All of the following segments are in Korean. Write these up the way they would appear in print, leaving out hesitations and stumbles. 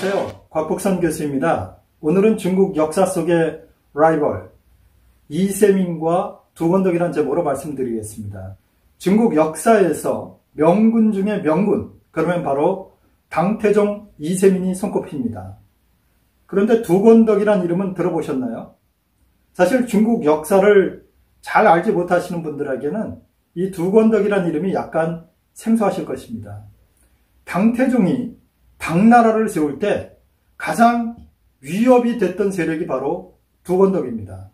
안녕하세요. 곽복선 교수입니다. 오늘은 중국 역사 속의 라이벌 이세민과 두건덕이라는 제목으로 말씀드리겠습니다. 중국 역사에서 명군 중에 명군, 그러면 바로 당태종 이세민이 손꼽힙니다. 그런데 두건덕이라는 이름은 들어보셨나요? 사실 중국 역사를 잘 알지 못하시는 분들에게는 이 두건덕이라는 이름이 약간 생소하실 것입니다. 당태종이 당나라를 세울 때 가장 위협이 됐던 세력이 바로 두건덕입니다.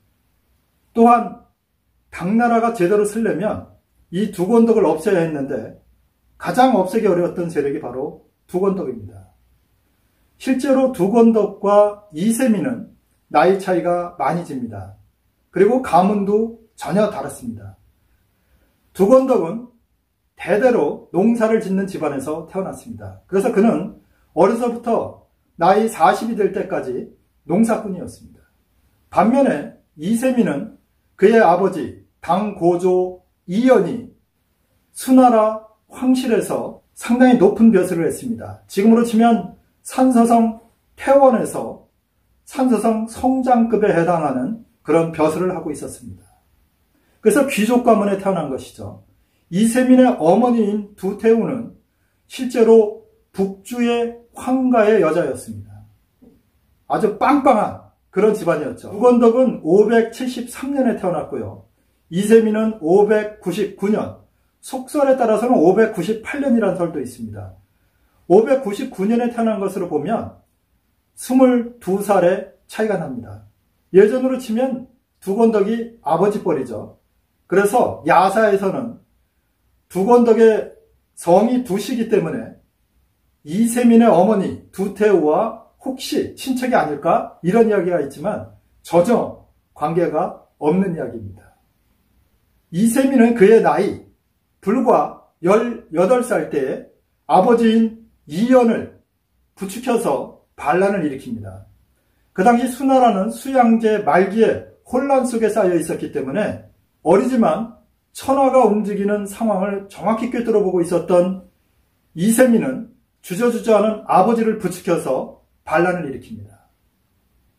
또한 당나라가 제대로 쓰려면 이 두건덕을 없애야 했는데 가장 없애기 어려웠던 세력이 바로 두건덕입니다. 실제로 두건덕과 이세민은 나이 차이가 많이 집니다. 그리고 가문도 전혀 다릅니다. 두건덕은 대대로 농사를 짓는 집안에서 태어났습니다. 그래서 그는 어려서부터 나이 40이 될 때까지 농사꾼이었습니다. 반면에 이세민은 그의 아버지 당고조 이연이 수나라 황실에서 상당히 높은 벼슬을 했습니다. 지금으로 치면 산서성 태원에서 산서성 성장급에 해당하는 그런 벼슬을 하고 있었습니다. 그래서 귀족 가문에 태어난 것이죠. 이세민의 어머니인 두태우는 실제로 북주의 황가의 여자였습니다. 아주 빵빵한 그런 집안이었죠. 두건덕은 573년에 태어났고요. 이세민은 599년, 속설에 따라서는 598년이라는 설도 있습니다. 599년에 태어난 것으로 보면 22살의 차이가 납니다. 예전으로 치면 두건덕이 아버지뻘이죠. 그래서 야사에서는 두건덕의 성이 두시기 때문에 이세민의 어머니 두태우와 혹시 친척이 아닐까? 이런 이야기가 있지만 전혀 관계가 없는 이야기입니다. 이세민은 그의 나이 불과 18살 때에 아버지인 이연을 부추겨서 반란을 일으킵니다. 그 당시 수나라는 수양제 말기에 혼란 속에 쌓여 있었기 때문에 어리지만 천하가 움직이는 상황을 정확히 꿰뚫어보고 있었던 이세민은 주저주저하는 아버지를 부추겨서 반란을 일으킵니다.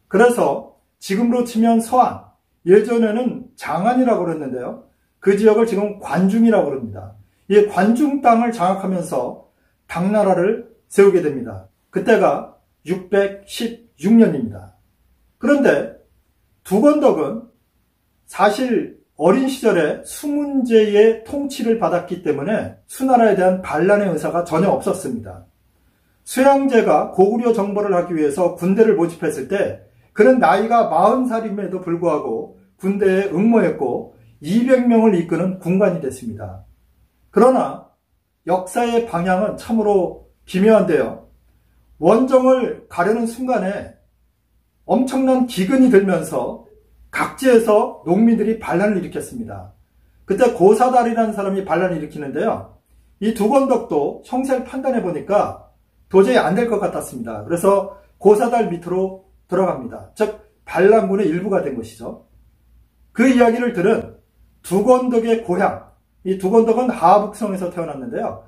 그래서 지금으로 치면 서안, 예전에는 장안이라고 그랬는데요. 그 지역을 지금 관중이라고 그럽니다. 이 관중 땅을 장악하면서 당나라를 세우게 됩니다. 그때가 616년입니다. 그런데 두건덕은 사실 어린 시절에 수문제의 통치를 받았기 때문에 수나라에 대한 반란의 의사가 전혀 없었습니다. 수양제가 고구려 정벌을 하기 위해서 군대를 모집했을 때 그는 나이가 40살임에도 불구하고 군대에 응모했고 200명을 이끄는 군관이 됐습니다. 그러나 역사의 방향은 참으로 기묘한데요. 원정을 가려는 순간에 엄청난 기근이 들면서 각지에서 농민들이 반란을 일으켰습니다. 그때 고사달이라는 사람이 반란을 일으키는데요. 이 두건덕도 형세를 판단해 보니까 도저히 안 될 것 같았습니다. 그래서 고사달 밑으로 들어갑니다. 즉 반란군의 일부가 된 것이죠. 그 이야기를 들은 두건덕의 고향, 이 두건덕은 하북성에서 태어났는데요.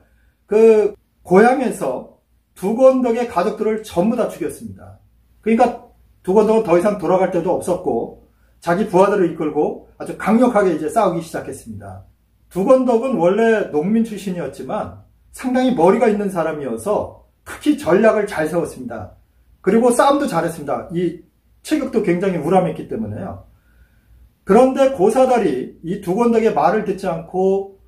그 고향에서 두건덕의 가족들을 전부 다 죽였습니다. 그러니까 두건덕은 더 이상 돌아갈 데도 없었고 자기 부하들을 이끌고 아주 강력하게 이제 싸우기 시작했습니다. 두건덕은 원래 농민 출신이었지만 상당히 머리가 있는 사람이어서 특히 전략을 잘 세웠습니다. 그리고 싸움도 잘했습니다. 이 체격도 굉장히 우람했기 때문에요. 그런데 고사달이 이 두건덕의 말을 듣지 않고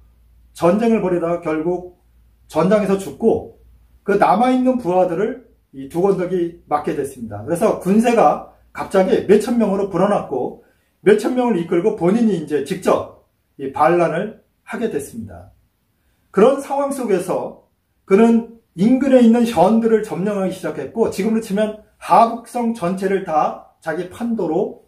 전쟁을 벌이다가 결국 전장에서 죽고 그 남아있는 부하들을 이 두건덕이 맡게 됐습니다. 그래서 군세가 갑자기 몇천 명으로 불어났고 몇천 명을 이끌고 본인이 이제 직접 이 반란을 하게 됐습니다. 그런 상황 속에서 그는 인근에 있는 현들을 점령하기 시작했고 지금으로 치면 하북성 전체를 다 자기 판도로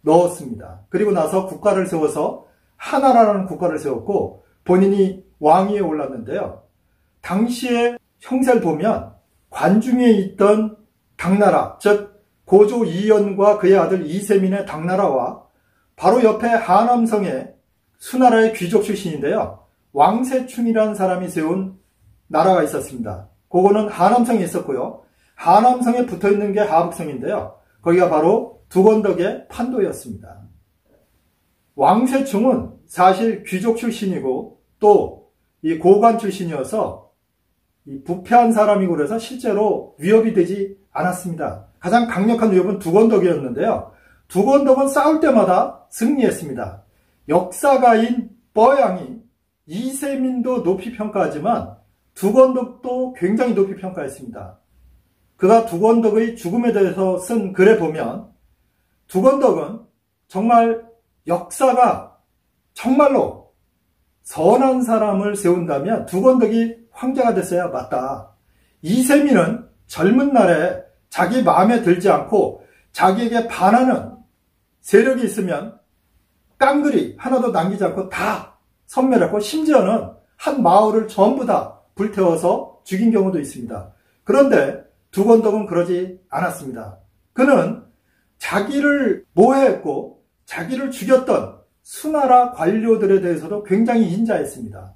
넣었습니다. 그리고 나서 국가를 세워서 하나라라는 국가를 세웠고 본인이 왕위에 올랐는데요. 당시의 형세를 보면 관중에 있던 당나라, 즉 고조 이연과 그의 아들 이세민의 당나라와 바로 옆에 하남성의 수나라의 귀족 출신인데요. 왕세충이라는 사람이 세운 나라가 있었습니다. 그거는 하남성에 있었고요. 하남성에 붙어있는 게 하북성인데요. 거기가 바로 두건덕의 판도였습니다. 왕세충은 사실 귀족 출신이고 또 이 고관 출신이어서 이 부패한 사람이고 그래서 실제로 위협이 되지 않았습니다. 가장 강력한 위협은 두건덕이었는데요. 두건덕은 싸울 때마다 승리했습니다. 역사가인 뻐양이 이세민도 높이 평가하지만 두건덕도 굉장히 높이 평가했습니다. 그가 두건덕의 죽음에 대해서 쓴 글에 보면 두건덕은 정말 역사가 정말로 선한 사람을 세운다면 두건덕이 황제가 됐어야 맞다. 이세민은 젊은 날에 자기 마음에 들지 않고 자기에게 반하는 세력이 있으면 깡그리 하나도 남기지 않고 다 섬멸했고 심지어는 한 마을을 전부 다 불태워서 죽인 경우도 있습니다. 그런데 두건덕은 그러지 않았습니다. 그는 자기를 모해했고 자기를 죽였던 수나라 관료들에 대해서도 굉장히 인자했습니다.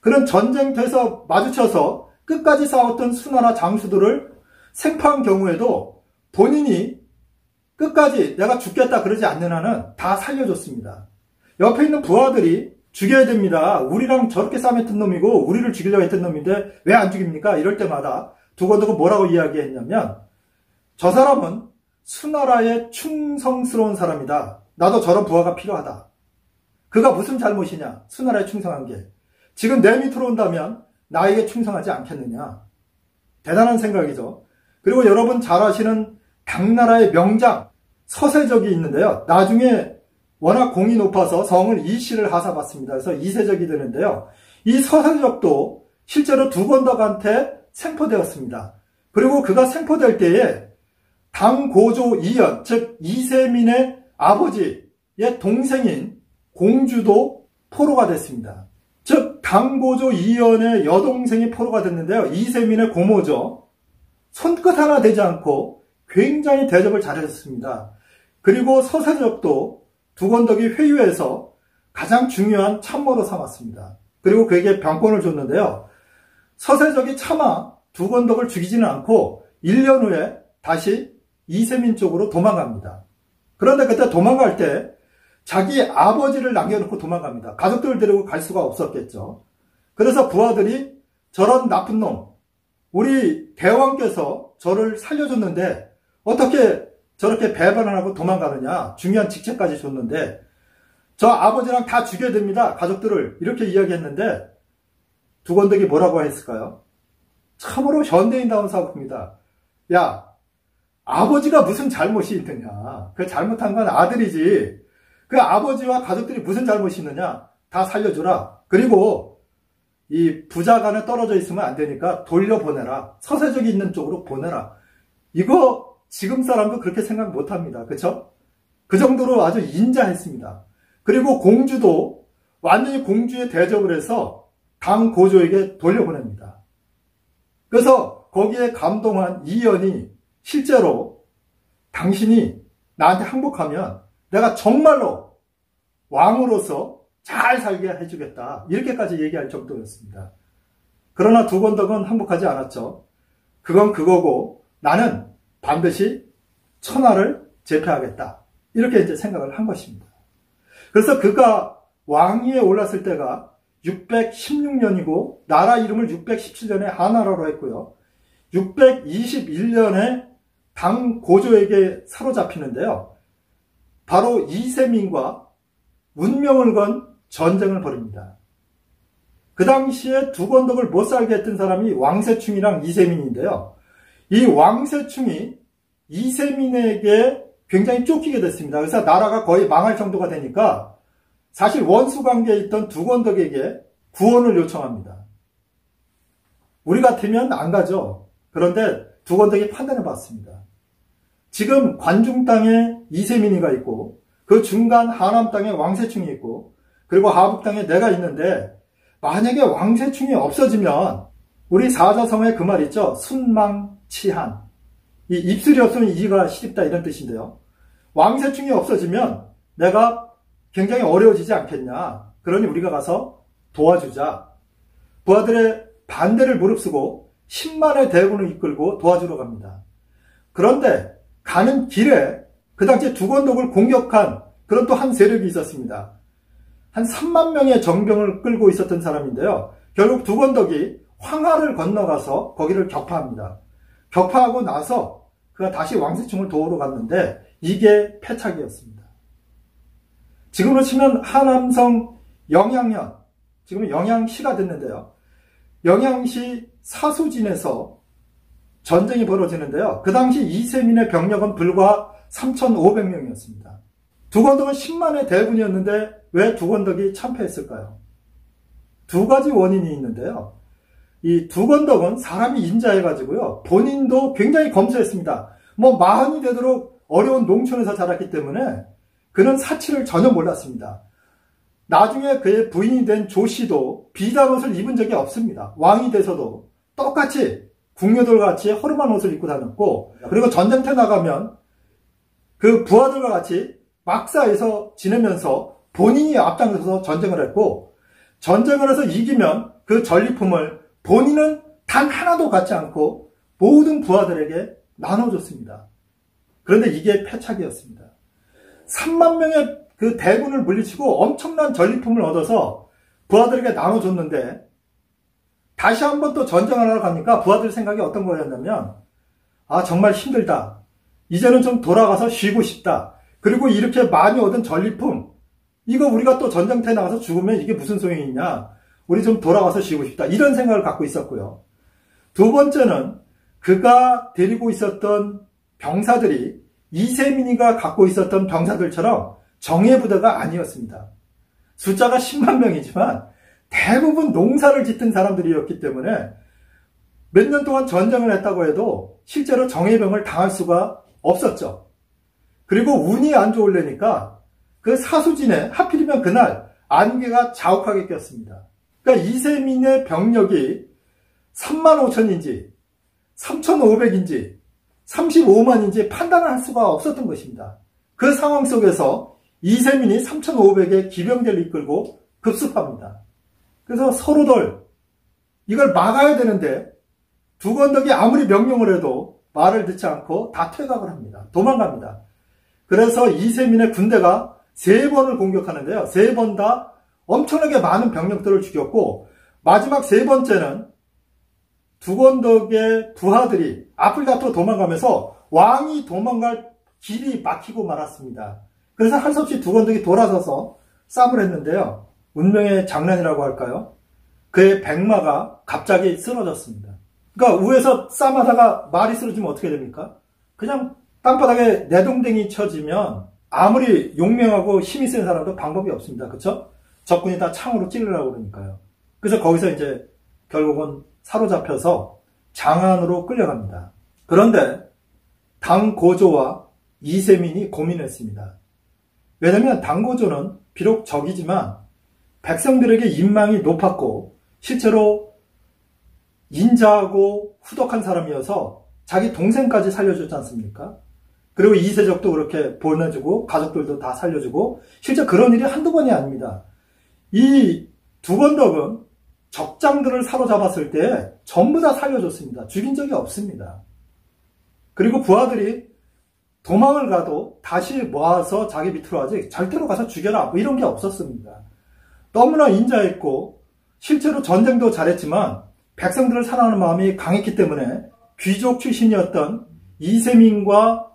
그는 전쟁터에서 마주쳐서 끝까지 싸웠던 수나라 장수들을 생포한 경우에도 본인이 끝까지 내가 죽겠다 그러지 않는 한은 다 살려줬습니다. 옆에 있는 부하들이 죽여야 됩니다. 우리랑 저렇게 싸맸던 놈이고 우리를 죽이려고 했던 놈인데 왜 안 죽입니까? 이럴 때마다 두건덕은 뭐라고 이야기했냐면 저 사람은 수나라에 충성스러운 사람이다. 나도 저런 부하가 필요하다. 그가 무슨 잘못이냐? 수나라에 충성한 게. 지금 내 밑으로 온다면 나에게 충성하지 않겠느냐? 대단한 생각이죠. 그리고 여러분 잘 아시는 당나라의 명장 서세적이 있는데요. 나중에 워낙 공이 높아서 성을 이씨를 하사받습니다. 그래서 이세적이 되는데요. 이 서세적도 실제로 두건덕한테 생포되었습니다. 그리고 그가 생포될 때에 당고조 이연, 즉 이세민의 아버지의 동생인 공주도 포로가 됐습니다. 즉 당고조 이연의 여동생이 포로가 됐는데요. 이세민의 고모죠. 손끝 하나 되지 않고 굉장히 대접을 잘했습니다. 그리고 서세적도 두건덕이 회유해서 가장 중요한 참모로 삼았습니다. 그리고 그에게 병권을 줬는데요. 서세적이 차마 두건덕을 죽이지는 않고 1년 후에 다시 이세민 쪽으로 도망갑니다. 그런데 그때 도망갈 때 자기 아버지를 남겨놓고 도망갑니다. 가족들을 데리고 갈 수가 없었겠죠. 그래서 부하들이 저런 나쁜 놈, 우리 대왕께서 저를 살려줬는데 어떻게 저렇게 배반을 하고 도망가느냐. 중요한 직책까지 줬는데 저 아버지랑 다 죽여야 됩니다. 가족들을. 이렇게 이야기했는데 두건덕이 뭐라고 했을까요? 참으로 현대인다운 사고입니다. 야, 아버지가 무슨 잘못이 있느냐. 그 잘못한 건 아들이지. 그 아버지와 가족들이 무슨 잘못이 있느냐. 다 살려주라. 그리고 이 부자 간에 떨어져 있으면 안 되니까 돌려보내라. 서세적이 있는 쪽으로 보내라. 이거 지금 사람도 그렇게 생각 못합니다. 그쵸? 그 정도로 아주 인자했습니다. 그리고 공주도 완전히 공주의 대접을 해서 당고조에게 돌려보냅니다. 그래서 거기에 감동한 이연이 실제로 당신이 나한테 항복하면 내가 정말로 왕으로서 잘 살게 해주겠다. 이렇게까지 얘기할 정도였습니다. 그러나 두건덕은 항복하지 않았죠. 그건 그거고 나는 반드시 천하를 제패하겠다. 이렇게 이제 생각을 한 것입니다. 그래서 그가 왕위에 올랐을 때가 616년이고 나라 이름을 617년에 하나라로 했고요. 621년에 당고조에게 사로잡히는데요. 바로 이세민과 운명을 건 전쟁을 벌입니다. 그 당시에 두건덕을 못 살게 했던 사람이 왕세충이랑 이세민인데요. 이 왕세충이 이세민에게 굉장히 쫓기게 됐습니다. 그래서 나라가 거의 망할 정도가 되니까 사실 원수관계에 있던 두건덕에게 구원을 요청합니다. 우리 같으면 안 가죠. 그런데 두건덕이 판단해 봤습니다. 지금 관중 땅에 이세민이가 있고 그 중간 하남 땅에 왕세충이 있고 그리고 하북 땅에 내가 있는데 만약에 왕세충이 없어지면 우리 사자성어에 그 말 있죠. 순망치한. 이 입술이 없으면 이가 시립다 이런 뜻인데요. 왕세충이 없어지면 내가 굉장히 어려워지지 않겠냐. 그러니 우리가 가서 도와주자. 부하들의 반대를 무릅쓰고 10만의 대군을 이끌고 도와주러 갑니다. 그런데 가는 길에 그 당시에 두건덕을 공격한 그런 또 한 세력이 있었습니다. 한 3만 명의 정병을 끌고 있었던 사람인데요. 결국 두건덕이 황하를 건너가서 거기를 격파합니다. 격파하고 나서 그가 다시 왕세충을 도우러 갔는데 이게 패착이었습니다. 지금으로 치면 하남성 영양현, 지금은 영양시가 됐는데요. 영양시 사수진에서 전쟁이 벌어지는데요. 그 당시 이세민의 병력은 불과 3,500명이었습니다. 두건덕은 10만의 대군이었는데 왜 두건덕이 참패했을까요? 두 가지 원인이 있는데요. 이 두건덕은 사람이 인자해가지고요. 본인도 굉장히 검소했습니다. 마흔이 되도록 어려운 농촌에서 자랐기 때문에 그는 사치를 전혀 몰랐습니다. 나중에 그의 부인이 된 조씨도 비단 옷을 입은 적이 없습니다. 왕이 돼서도 똑같이 궁녀들과 같이 허름한 옷을 입고 다녔고, 그리고 전쟁터에 나가면 그 부하들과 같이 막사에서 지내면서 본인이 앞장서서 전쟁을 했고, 전쟁을 해서 이기면 그 전리품을 본인은 단 하나도 갖지 않고 모든 부하들에게 나눠줬습니다. 그런데 이게 패착이었습니다. 3만 명의 그 대군을 물리치고 엄청난 전리품을 얻어서 부하들에게 나눠줬는데, 다시 한번 또 전쟁을 하러 가니까 부하들 생각이 어떤 거였냐면, 정말 힘들다. 이제는 좀 돌아가서 쉬고 싶다. 그리고 이렇게 많이 얻은 전리품, 이거 우리가 또 전쟁터에 나가서 죽으면 이게 무슨 소용이 있냐. 우리 좀 돌아가서 쉬고 싶다. 이런 생각을 갖고 있었고요. 두 번째는 그가 데리고 있었던 병사들이 이세민이가 갖고 있었던 병사들처럼 정예부대가 아니었습니다. 숫자가 10만 명이지만 대부분 농사를 짓던 사람들이었기 때문에 몇 년 동안 전쟁을 했다고 해도 실제로 정예병을 당할 수가 없었죠. 그리고 운이 안 좋으려니까 그 사수진에 하필이면 그날 안개가 자욱하게 꼈습니다. 그러니까 이세민의 병력이 3만 5천인지 3,500인지 35만인지 판단을 할 수가 없었던 것입니다. 그 상황 속에서 이세민이 3,500의 기병대를 이끌고 급습합니다. 그래서 서로들 이걸 막아야 되는데 두건덕이 아무리 명령을 해도 말을 듣지 않고 다 퇴각을 합니다. 도망갑니다. 그래서 이세민의 군대가 3번을 공격하는데요. 3번 다 엄청나게 많은 병력들을 죽였고, 마지막 3번째는 두건덕의 부하들이 앞을 다투어 도망가면서 왕이 도망갈 길이 막히고 말았습니다. 그래서 할 수 없이 두건덕이 돌아서서 싸움을 했는데요. 운명의 장난이라고 할까요? 그의 백마가 갑자기 쓰러졌습니다. 그러니까 위에서 싸움하다가 말이 쓰러지면 어떻게 됩니까? 그냥 땅바닥에 내동댕이 쳐지면 아무리 용맹하고 힘이 센 사람도 방법이 없습니다. 그렇죠? 적군이 다 창으로 찌르려고 그러니까요. 그래서 거기서 이제 결국은 사로잡혀서 장안으로 끌려갑니다. 그런데 당고조와 이세민이 고민했습니다. 왜냐하면 당고조는 비록 적이지만 백성들에게 인망이 높았고 실제로 인자하고 후덕한 사람이어서 자기 동생까지 살려줬지 않습니까? 그리고 이세족도 그렇게 보내주고 가족들도 다 살려주고 실제 그런 일이 한두 번이 아닙니다. 이 두건덕은 적장들을 사로잡았을 때 전부 다 살려줬습니다. 죽인 적이 없습니다. 그리고 부하들이 도망을 가도 다시 모아서 자기 밑으로 하지 절대로 가서 죽여라 뭐 이런 게 없었습니다. 너무나 인자했고 실제로 전쟁도 잘했지만 백성들을 사랑하는 마음이 강했기 때문에 귀족 출신이었던 이세민과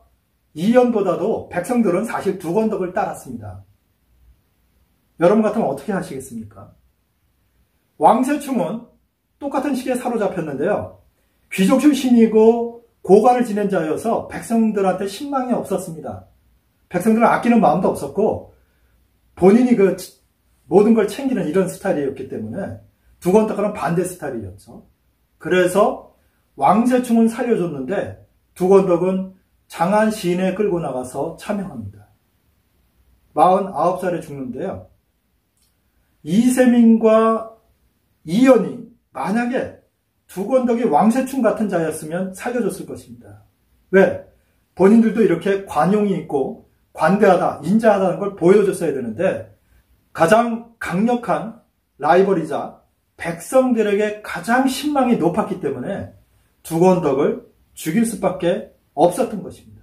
이연보다도 백성들은 사실 두건덕을 따랐습니다. 여러분 같으면 어떻게 하시겠습니까? 왕세충은 똑같은 시기에 사로잡혔는데요. 귀족 출신이고 고관을 지낸 자여서 백성들한테 신망이 없었습니다. 백성들을 아끼는 마음도 없었고 본인이 그 모든 걸 챙기는 이런 스타일이었기 때문에 두건덕과는 반대 스타일이었죠. 그래서 왕세충은 살려줬는데 두건덕은 장안 시인에 끌고 나가서 참여합니다. 49살에 죽는데요. 이세민과 이연이 만약에 두건덕이 왕세충 같은 자였으면 살려줬을 것입니다. 왜? 본인들도 이렇게 관용이 있고 관대하다, 인자하다는 걸 보여줬어야 되는데 가장 강력한 라이벌이자 백성들에게 가장 신망이 높았기 때문에 두건덕을 죽일 수밖에 없었던 것입니다.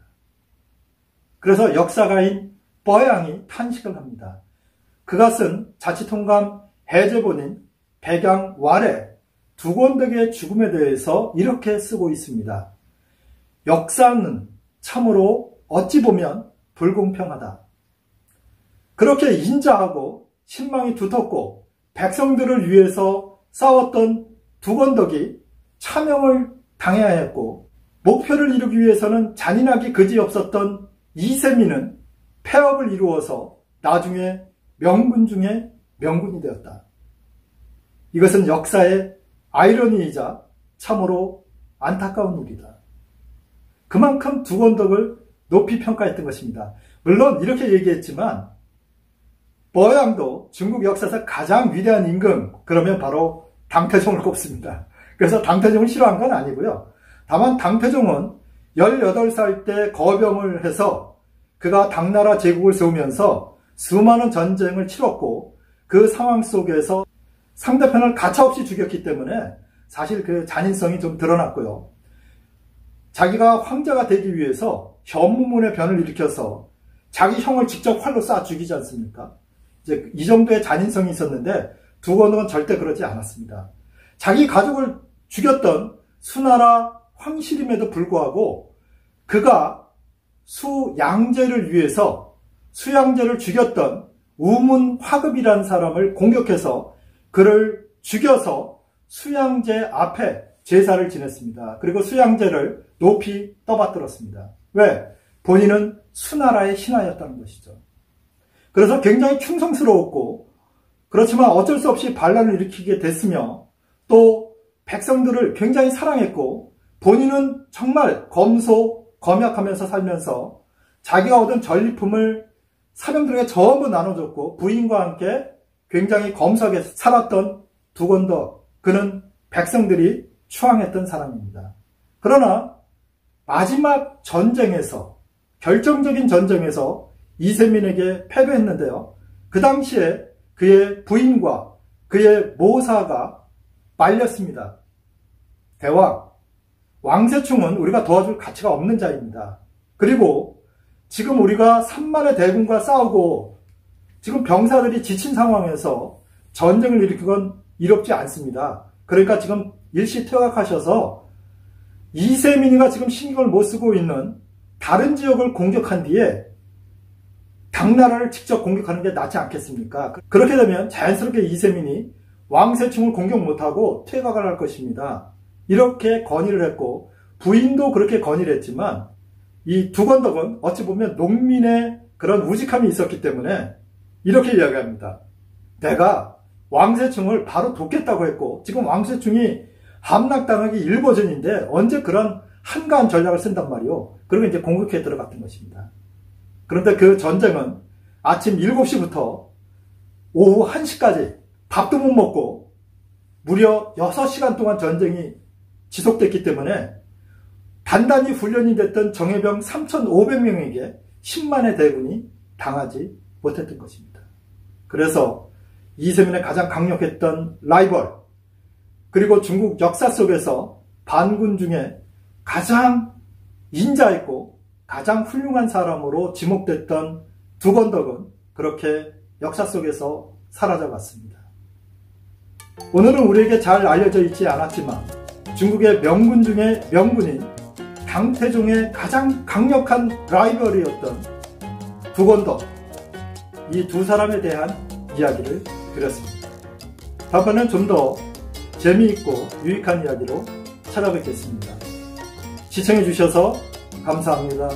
그래서 역사가인 뻐양이 탄식을 합니다. 그가 쓴 자치통감 해제본인 백양왈에 두건덕의 죽음에 대해서 이렇게 쓰고 있습니다. 역사는 참으로 어찌 보면 불공평하다. 그렇게 인자하고 신망이 두텁고 백성들을 위해서 싸웠던 두건덕이 차명을 당해야 했고, 목표를 이루기 위해서는 잔인하기 그지없었던 이세민은 폐업을 이루어서 나중에 명군 중에 명군이 되었다. 이것은 역사의 아이러니이자 참으로 안타까운 일이다. 그만큼 두건덕을 높이 평가했던 것입니다. 물론 이렇게 얘기했지만 뻐양도 중국 역사에서 가장 위대한 임금, 그러면 바로 당태종을 꼽습니다. 그래서 당태종을 싫어한 건 아니고요. 다만 당태종은 18살 때 거병을 해서 그가 당나라 제국을 세우면서 수많은 전쟁을 치렀고, 그 상황 속에서 상대편을 가차없이 죽였기 때문에 사실 그 잔인성이 좀 드러났고요. 자기가 황제가 되기 위해서 현무문의 변을 일으켜서 자기 형을 직접 활로 쏴 죽이지 않습니까? 이제 이 정도의 잔인성이 있었는데 두건덕은 절대 그러지 않았습니다. 자기 가족을 죽였던 수나라 황실임에도 불구하고 그가 수양제를 위해서 수양제를 죽였던 우문화급이라는 사람을 공격해서 그를 죽여서 수양제 앞에 제사를 지냈습니다. 그리고 수양제를 높이 떠받들었습니다. 왜? 본인은 수나라의 신하였다는 것이죠. 그래서 굉장히 충성스러웠고, 그렇지만 어쩔 수 없이 반란을 일으키게 됐으며, 또 백성들을 굉장히 사랑했고, 본인은 정말 검소검약하면서 살면서 자기가 얻은 전리품을 사병들에게 전부 나눠줬고, 부인과 함께 굉장히 검소하게 살았던 두건덕, 그는 백성들이 추앙했던 사람입니다. 그러나 마지막 전쟁에서, 결정적인 전쟁에서 이세민에게 패배했는데요. 그 당시에 그의 부인과 그의 모사가 말렸습니다. 대왕, 왕세충은 우리가 도와줄 가치가 없는 자입니다. 그리고 지금 우리가 3만의 대군과 싸우고 지금 병사들이 지친 상황에서 전쟁을 일으키건 이롭지 않습니다. 그러니까 지금 일시퇴각하셔서 이세민이가 지금 신경을 못 쓰고 있는 다른 지역을 공격한 뒤에 당나라를 직접 공격하는 게 낫지 않겠습니까? 그렇게 되면 자연스럽게 이세민이 왕세충을 공격 못하고 퇴각을 할 것입니다. 이렇게 건의를 했고, 부인도 그렇게 건의를 했지만 이 두건덕은 어찌 보면 농민의 그런 우직함이 있었기 때문에 이렇게 이야기합니다. 내가 왕세충을 바로 돕겠다고 했고, 지금 왕세충이 함락당하기 일보 전인데 언제 그런 한가한 전략을 쓴단 말이오. 그리고 이제 공격해 들어갔던 것입니다. 그런데 그 전쟁은 아침 7시부터 오후 1시까지 밥도 못 먹고 무려 6시간 동안 전쟁이 지속됐기 때문에 단단히 훈련이 됐던 정예병 3,500명에게 10만의 대군이 당하지 못했던 것입니다. 그래서 이세민의 가장 강력했던 라이벌, 그리고 중국 역사 속에서 반군 중에 가장 인자했고 가장 훌륭한 사람으로 지목됐던 두건덕은 그렇게 역사 속에서 사라져갔습니다. 오늘은 우리에게 잘 알려져 있지 않았지만 중국의 명군 중에 명군인 당태종의 가장 강력한 라이벌이었던 두건덕, 이 두 사람에 대한 이야기를 드렸습니다. 다음번엔 좀 더 재미있고 유익한 이야기로 찾아뵙겠습니다. 시청해 주셔서 감사합니다.